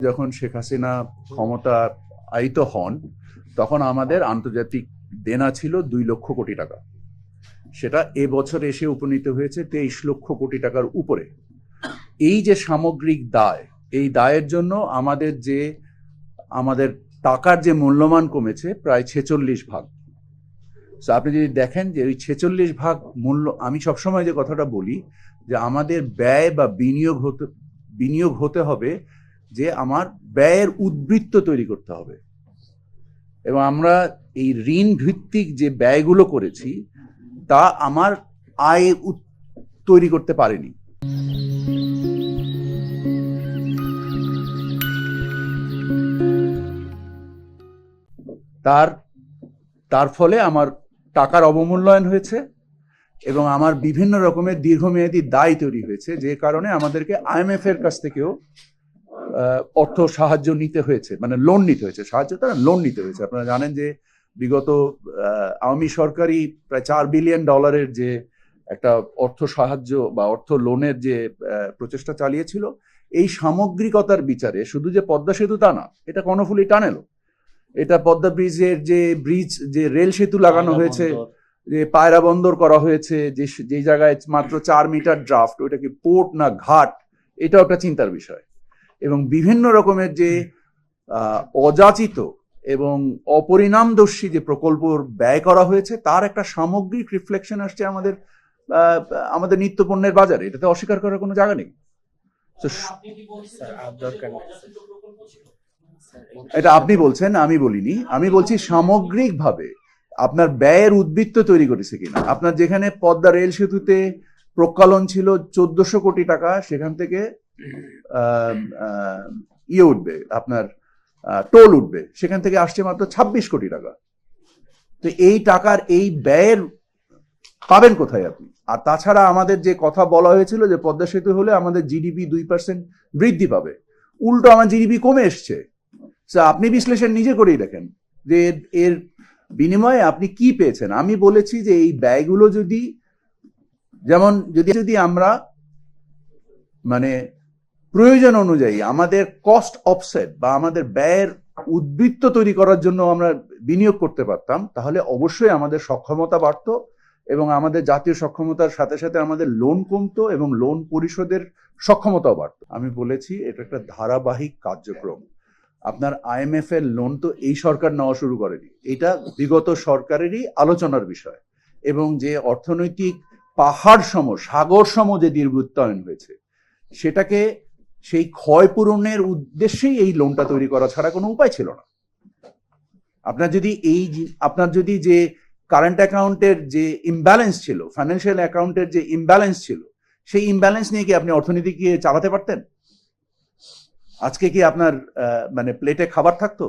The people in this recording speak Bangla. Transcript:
যখন শেখ হাসিনা ক্ষমতা আয়িত হন তখন আমাদের আন্তর্জাতিক দেনা ছিল 2 লক্ষ কোটি টাকা। সেটা এবছর এসে উপনীত হয়েছে 23 লক্ষ কোটি টাকার উপরে। এই যে সামগ্রিক দায়, এই দায়ের জন্য আমাদের টাকার যে মূল্যমান কমেছে প্রায় 46 ভাগ। তো আপনি যদি দেখেন যে ওই 46 ভাগ মূল্য, আমি সবসময় যে কথাটা বলি যে আমাদের ব্যয় বা বিনিয়োগ হতে হবে, যে আমার ব্যয়ের উদ্বৃত্ত তৈরি করতে হবে। এবং আমরা এই ঋণ ভিত্তিক যে ব্যয়গুলো করেছি তা আমার আয় তৈরি করতে পারেনি। তার ফলে আমার টাকার অবমূল্যায়ন হয়েছে এবং আমার বিভিন্ন রকমের দীর্ঘমেয়াদী দায় তৈরি হয়েছে, যে কারণে আমাদেরকে IMF এর কাছ থেকেও অর্থ সাহায্য নিতে হয়েছে, মানে লোন নিতে হয়েছে, সাহায্য তারা লোন নিতে হয়েছে। আপনারা জানেন যে বিগত আওয়ামী সরকারই প্রায় $4 বিলিয়ন যে একটা অর্থ সাহায্য বা অর্থ লোনের যে প্রচেষ্টা চালিয়েছিল। এই সামগ্রিকতার বিচারে শুধু যে পদ্মা সেতু তা না, এটা কর্ণফুলী টানেলও, এটা পদ্মা ব্রিজের যে রেল সেতু লাগানো হয়েছে, যে পায়রা বন্দর করা হয়েছে, যে জায়গায় মাত্র 4 মিটার ড্রাফট, ওইটাকে পোর্ট না ঘাট, এটাও একটা চিন্তার বিষয়। এবং বিভিন্ন রকমের যে অযাচিত এবং অপরিণামদর্শী যে প্রকল্প ব্যয় করা হয়েছে তার একটা সামগ্রিক রিফ্লেকশন আসছে আমাদের নিত্যপণ্যের বাজারে। এটাতে অস্বীকার করার কোনো জায়গা নেই। এটা আপনি বলছেন, আমি বলিনি। আমি বলছি সামগ্রিকভাবে আপনার ব্যয়ের উদ্বৃত্ত তৈরি করেছে কিনা। আপনার যেখানে পদ্মা রেল সেতুতে প্রকালন ছিল 1400 কোটি টাকা, সেখান থেকে উঠবে, আপনার টোল উঠবে, সেখান থেকে আসছে মাত্র 26 কোটি টাকা। তো এই টাকার এই ব্যয়ের পাবেন কোথায় আপনি? আর তাছাড়া আমাদের যে কথা বলা হয়েছিল যে পদ্মা সেতু হলে আমাদের জিডিপি 2% বৃদ্ধি পাবে, উল্টো আমার জিডিপি কমে এসছে। আপনি বিশ্লেষণ নিজে করেই দেখেন যে এর বিনিময়ে আপনি কি পেয়েছেন। আমি বলেছি যে এই ব্যয়গুলো যদি আমরা মানে প্রয়োজন অনুযায়ী আমাদের কস্ট অফসেট বা আমাদের ব্যয়ের উদ্বৃত্ত তৈরি করার জন্য আমরা বিনিয়োগ করতে পারতাম, তাহলে অবশ্যই আমাদের সক্ষমতা বাড়তো এবং আমাদের জাতীয় সক্ষমতার সাথে সাথে আমাদের লোন কমতো এবং লোন পরিশোধের সক্ষমতাও বাড়তো। আমি বলেছি এটা একটা ধারাবাহিক কার্যক্রম। আপনার IMF এর লোন তো এই সরকার নেওয়া শুরু করেনি, এটা বিগত সরকারেরই আলোচনার বিষয়। এবং যে অর্থনৈতিক পাহাড় সম, সাগর সম যে দীর্ঘায়িত হয়েছে, সেটাকে সেই ক্ষয় পূরণের উদ্দেশ্যেই এই লোনটা তৈরি করা ছাড়া কোনো উপায় ছিল না। আপনার যদি যে কারেন্ট অ্যাকাউন্টের যে ইমব্যালেন্স ছিল, ফাইন্যান্সিয়াল অ্যাকাউন্টের যে ইমব্যালেন্স ছিল, সেই ইমব্যালেন্স নিয়ে কি আপনি অর্থনীতিকে চালাতে পারতেন? আজকে কি আপনার মানে প্লেটে খাবার থাকতো?